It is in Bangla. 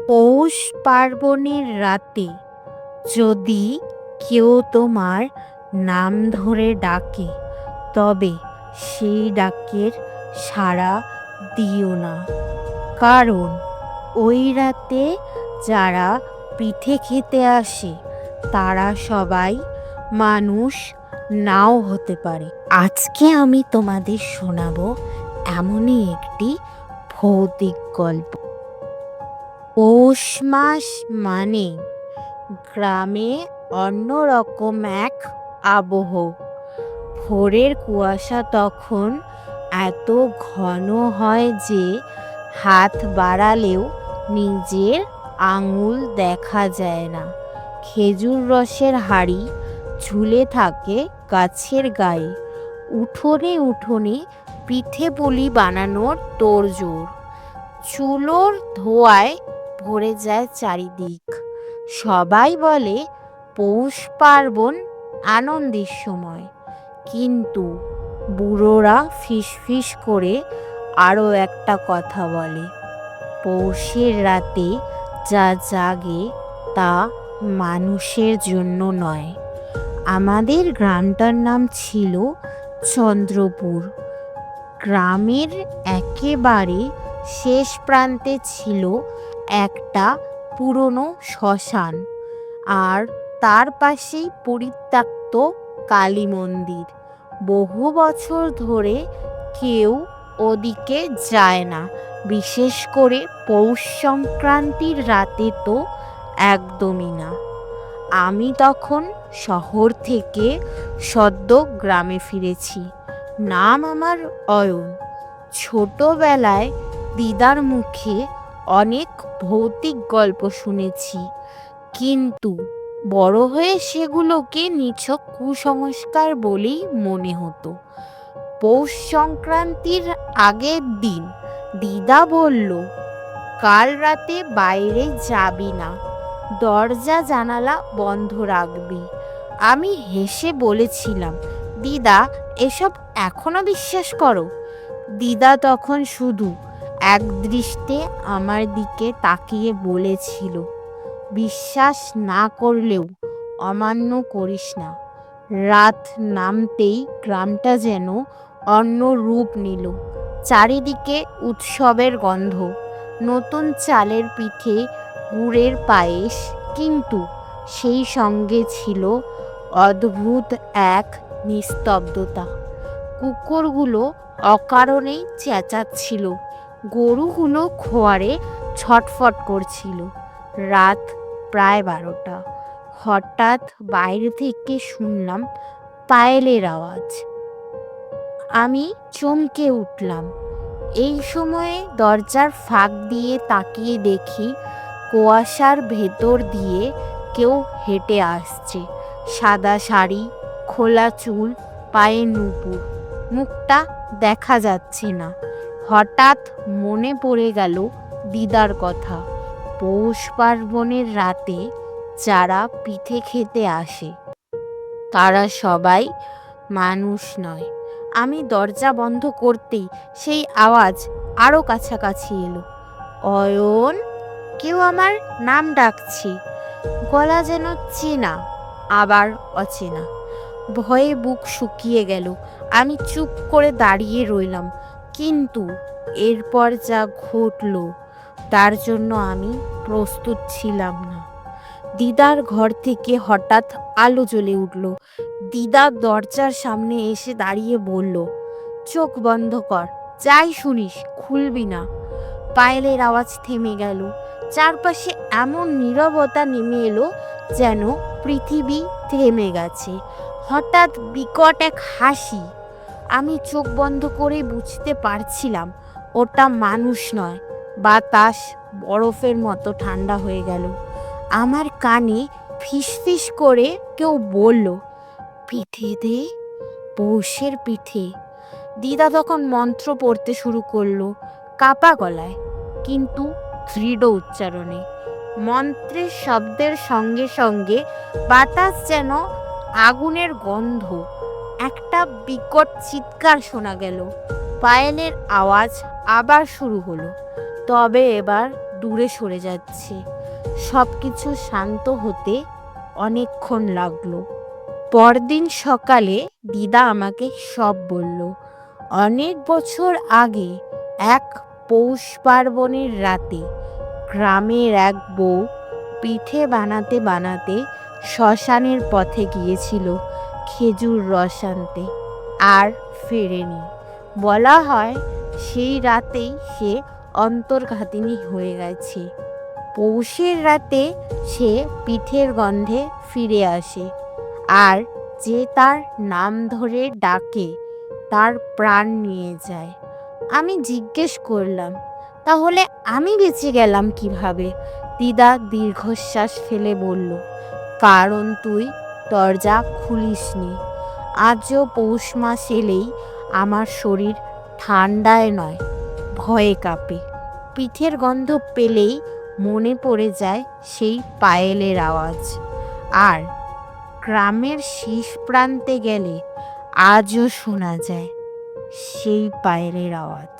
পৌষ পার্বণের রাতে যদি কেউ তোমার নাম ধরে ডাকে, তবে সেই ডাকের সাড়া দিও না। কারণ ওই রাতে যারা পিঠে খেতে আসে তারা সবাই মানুষ নাও হতে পারে। আজকে আমি তোমাদের শোনাবো এমনই একটি ভৌতিক গল্প। পৌষ মাস মানে গ্রামে অন্যরকম এক আবহ। ভোরের কুয়াশা তখন এত ঘন হয় যে হাত বাড়ালেও নিজের আঙুল দেখা যায় না। খেজুর রসের হাঁড়ি ঝুলে থাকে গাছের গায়ে। উঠোনে উঠোনে পিঠে পুলি বানানোর তোড়জোড়। চুলোর ধোঁয়ায় ভরে যায় চারিদিক। সবাই বলে পৌষ পার্বণ আনন্দের সময়, কিন্তু বুড়োরা ফিসফিস করে আরও একটা কথা বলে, পৌষের রাতে যা জাগে তা মানুষের জন্য নয়। আমাদের গ্রামটার নাম ছিল চন্দ্রপুর। গ্রামের একেবারে শেষ প্রান্তে ছিল একটা পুরনো শ্মশান, আর তার পাশেই পরিত্যক্ত কালী মন্দির। বহু বছর ধরে কেউ ওদিকে যায় না, বিশেষ করে পৌষ সংক্রান্তির রাতে তো একদমই না। আমি তখন শহর থেকে সদ্য গ্রামে ফিরেছি। নাম আমার অয়ন। ছোটবেলায় দিদার মুখে অনেক ভৌতিক গল্প শুনেছি, কিন্তু বড় হয়ে সেগুলোকে নিছক কুসংস্কার বলেই মনে হতো। পৌষ সংক্রান্তির আগের দিন দিদা বলল, কাল রাতে বাইরে যাবি না, দরজা জানালা বন্ধ রাখবি। আমি হেসে বলেছিলাম, দিদা এসব এখনো বিশ্বাস করো? দিদা তখন শুধু এক দৃষ্টে আমার দিকে তাকিয়ে বলেছিল, বিশ্বাস না করলেও অমান্য করিস না। রাত নামতেই গ্রামটা যেন অন্য রূপ নিল। চারিদিকে উৎসবের গন্ধ, নতুন চালের পিঠে, গুড়ের পায়েস, কিন্তু সেই সঙ্গে ছিল অদ্ভুত এক নিস্তব্ধতা। কুকুরগুলো অকারণেই চেঁচাচ্ছিল, গরুগুলো খোয়ারে ছটফট করছিল। রাত প্রায় 12টা। হঠাৎ বাইরে থেকে শুনলাম পায়েলের আওয়াজ। আমি চমকে উঠলাম। এই সময়ে দরজার ফাঁক দিয়ে তাকিয়ে দেখি কুয়াশার ভেতর দিয়ে কেউ হেঁটে আসছে। সাদা শাড়ি, খোলা চুল, পায়ে নূপুর, মুখটা দেখা যাচ্ছে না। হঠাৎ মনে পড়ে গেল দিদার কথা, পৌষ পার্বণের রাতে যারা পিঠে খেতে আসে তারা সবাই মানুষ নয়। আমি দরজা বন্ধ করতেই সেই আওয়াজ আরও কাছাকাছি এলো, অয়ন। কেউ আমার নাম ডাকছে। গলা যেন চেনা আবার অচেনা। ভয়ে বুক শুকিয়ে গেল। আমি চুপ করে দাঁড়িয়ে রইলাম, কিন্তু এরপর যা ঘটল তার জন্য আমি প্রস্তুত ছিলাম না। দিদার ঘর থেকে হঠাৎ আলো জ্বলে উঠল। দিদা দরজার সামনে এসে দাঁড়িয়ে বলল, চোখ বন্ধ কর, যাই শুনিস খুলবি না। পায়েলের আওয়াজ থেমে গেল। চারপাশে এমন নীরবতা নেমে এলো যেন পৃথিবী থেমে গেছে। হঠাৎ বিকট এক হাসি। আমি চোখ বন্ধ করে বুঝতে পারছিলাম ওটা মানুষ নয়। বাতাস বরফের মতো ঠান্ডা হয়ে গেল। আমার কানে ফিসফিস করে কেউ বলল, পিঠে দে, পৌষের পিঠে। দিদা তখন মন্ত্র পড়তে শুরু করলো, কাপা গলায় কিন্তু দৃঢ় উচ্চারণে। মন্ত্রের শব্দের সঙ্গে সঙ্গে বাতাস যেন আগুনের গন্ধ। একটা বিকট চিৎকার শোনা গেল। পায়েলের আওয়াজ আবার শুরু হলো, তবে এবার দূরে সরে যাচ্ছে। সব কিছু শান্ত হতে অনেকক্ষণ লাগলো। পরদিন সকালে দিদা আমাকে সব বলল। অনেক বছর আগে এক পৌষ পার্বণের রাতে গ্রামের এক বউ পিঠে বানাতে বানাতে শ্মশানের পথে গিয়েছিল খেজুর রস আনতে, আর ফেরেনি। বলা হয় সেই রাতেই সে অন্তর্ঘাতিনী হয়ে গেছে। পৌষের রাতে সে পিঠের গন্ধে ফিরে আসে, আর যে তার নাম ধরে ডাকে তার প্রাণ নিয়ে যায়। আমি জিজ্ঞেস করলাম, তাহলে আমি বেঁচে গেলাম কিভাবে? দিদা দীর্ঘশ্বাস ফেলে বলল, কারণ তুই দরজা খুলিসনি। আজও পৌষ মাস এলেই আমার শরীর ঠান্ডায় নয়, ভয়ে কাঁপে। পিঠের গন্ধ পেলেই মনে পড়ে যায় সেই পায়েলের আওয়াজ। আর গ্রামের শেষ প্রান্তে গেলে আজও শোনা যায় সেই পায়েলের আওয়াজ।